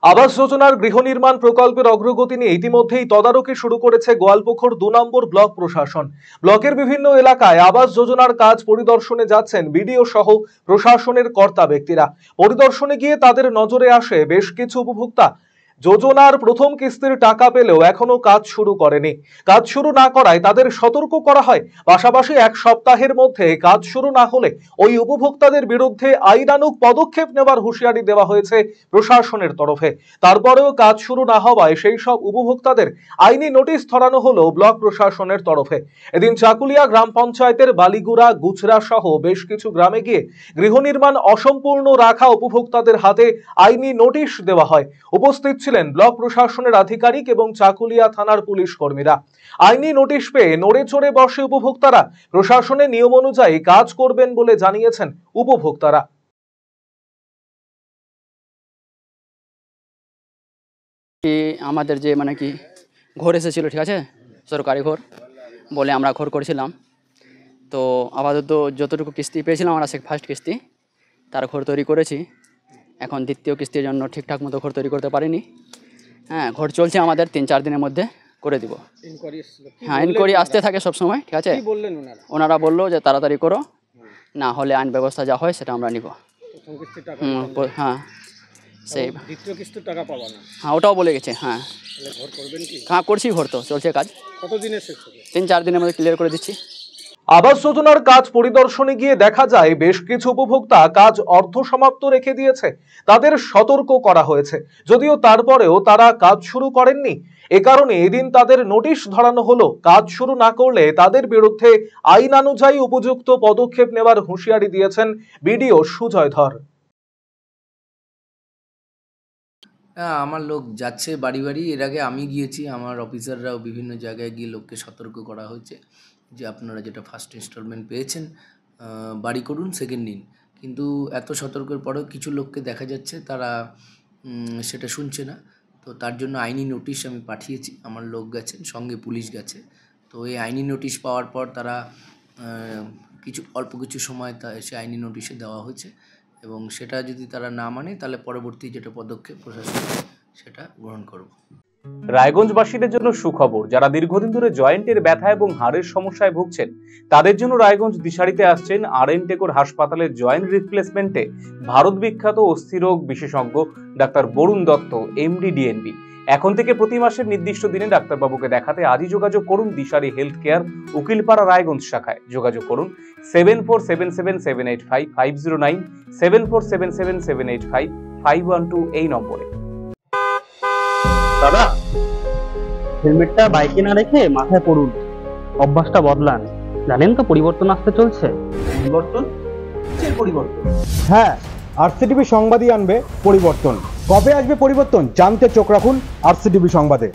আবাস যোজনার গৃহ নির্মাণ প্রকল্পের অগ্রগতি নিয়ে ইতিমধ্যেই তদারকি শুরু করেছে গোয়ালপুকুর ২ নম্বর ব্লক প্রশাসন। ব্লকের বিভিন্ন এলাকায় আবাস যোজনার কাজ পরিদর্শনে যাচ্ছেন বিডিও সহ প্রশাসনের কর্তা ব্যক্তিরা। পরিদর্শনে গিয়ে তাদের নজরে আসে বেশ কিছু উপভোক্তা যোজনার প্রথম কিস্তির টাকা পেলেও এখনো কাজ শুরু করেনি। কাজ শুরু না করায় তাদের সতর্ক করা হয়। পাশাপাশি ১ সপ্তাহের মধ্যে কাজ শুরু না হলে ওই উপভোক্তাদের বিরুদ্ধে আইনানুগ পদক্ষেপ নেওয়ার হুঁশিয়ারি দেওয়া হয়েছে প্রশাসনের তরফে। তারপরেও কাজ শুরু না হওয়ায় সেই সব উপভোক্তাদের আইনি নোটিশ ধরানো হলো ব্লক প্রশাসনের তরফে। এদিন চাকুলিয়া গ্রাম পঞ্চায়েতের বালিগুড়া, গুচরা সহ বেশ কিছু গ্রামে গিয়ে গৃহ নির্মাণ অসম্পূর্ণ রাখা উপভোক্তাদের হাতে আইনি নোটিশ দেওয়া হয়। উপস্থিত ছিলেন ব্লক প্রশাসনের আধিকারিক এবং চাকুলিয়া থানার পুলিশ কর্মীরা। আইনি নোটিশ পেয়ে নড়ে চড়ে বসে উপভোক্তারা। প্রশাসনের নিয়ম অনুযায়ী কাজ করবেন বলে জানিয়েছেন উপভোক্তারা। আমাদের যে কি ঘর এসেছিল, ঠিক আছে, সরকারি ঘর বলে আমরা ঘর করেছিলাম। তো আপাতত যতটুকু কিস্তি পেয়েছিলাম আমরা ফার্স্ট কিস্তি তার ঘর তৈরি করেছি। এখন দ্বিতীয় কিস্তির জন্য ঠিকঠাক মতো ঘর তৈরি করতে পারিনি। হ্যাঁ, ঘর চলছে আমাদের ৩-৪ দিনের মধ্যে করে দিব। হ্যাঁ, ইনকোয়ারি আসতে থাকে সবসময়, ঠিক আছে। ওনারা বললো যে তাড়াতাড়ি করো, না হলে আইন ব্যবস্থা যা হয় সেটা আমরা নিব। হ্যাঁ, সেই দ্বিতীয় কিস্তির টাকা পাবো না, হ্যাঁ ওটাও বলে গেছে। হ্যাঁ, ঘর করবেন কি? হ্যাঁ, করছি, ঘর তো চলছে কাজ। কতদিনে শেষ হবে? ৩-৪ দিনের মধ্যে ক্লিয়ার করে দিচ্ছি। আবাস যোজনার কাজ পরিদর্শনে গিয়ে দেখা যায় বেশ কিছু উপভোক্তা কাজ অর্ধ সমাপ্ত রেখে দিয়েছে। তাদের সতর্ক করা হয়েছে, যদিও তারপরেও তারা কাজ শুরু করেননি। এ কারণে এদিন তাদের নোটিশ ধরানো হলো। কাজ শুরু না করলে তাদের বিরুদ্ধে আইনানুযায়ী উপযুক্ত পদক্ষেপ নেওয়ার হুঁশিয়ারি দিয়েছেন বিডিও সুজয় ধর। হ্যাঁ, আমার লোক যাচ্ছে বাড়ি বাড়ি। এর আগে আমি গিয়েছি, আমার অফিসাররাও বিভিন্ন জায়গায় গিয়ে লোককে সতর্ক করা হয়েছে যে আপনারা যেটা ফার্স্ট ইনস্টলমেন্ট পেয়েছেন বাড়ি করুন, সেকেন্ড নিন। কিন্তু এত সতর্কের পরেও কিছু লোককে দেখা যাচ্ছে তারা সেটা শুনছে না। তো তার জন্য আইনি নোটিশ আমি পাঠিয়েছি। আমার লোক গেছেন, সঙ্গে পুলিশ গেছে। তো এই আইনি নোটিশ পাওয়ার পর তারা অল্প কিছু সময় সে আইনি নোটিশে দেওয়া হয়েছে, এবং সেটা যদি তারা না মানে তাহলে পরবর্তী যেটা পদক্ষেপ প্রশাসন সেটা গ্রহণ করব। রায়গঞ্জবাসীদের জন্য সুখবর। যারা দীর্ঘদিন ধরে জয়েন্টের ব্যথা এবং হাড়ের সমস্যায় ভুগছেন তাদের জন্য রায়গঞ্জ দিশারিতে আসছেন আর.এন. টেকর হাসপাতালের জয়েন্ট রিপ্লেসমেন্টে ভারত বিখ্যাত অস্থিরোগ বিশেষজ্ঞ doctor Barun Dutta, MD, DNB. এখন থেকে প্রতি মাসের নির্দিষ্ট দিনে ডাক্তারবাবুকে দেখাতে আজই যোগাযোগ করুন দিশারি হেলথ কেয়ার, উকিলপাড়া, রায়গঞ্জ শাখায়। যোগাযোগ করুন 7477785509, 7477785512 এই নম্বরে। দাদা, হেলমেটটা বাইকে না রেখে মাথায় পড়ুন, অভ্যাসটা বদলান। জানেন তো পরিবর্তন আসতে চলছে। পরিবর্তন? কিসের পরিবর্তন? হ্যাঁ, আরসিটিভি সংবাদই আনবে পরিবর্তন। কবে আসবে পরিবর্তন জানতে চোখ রাখুন আরসিটিভি সংবাদে।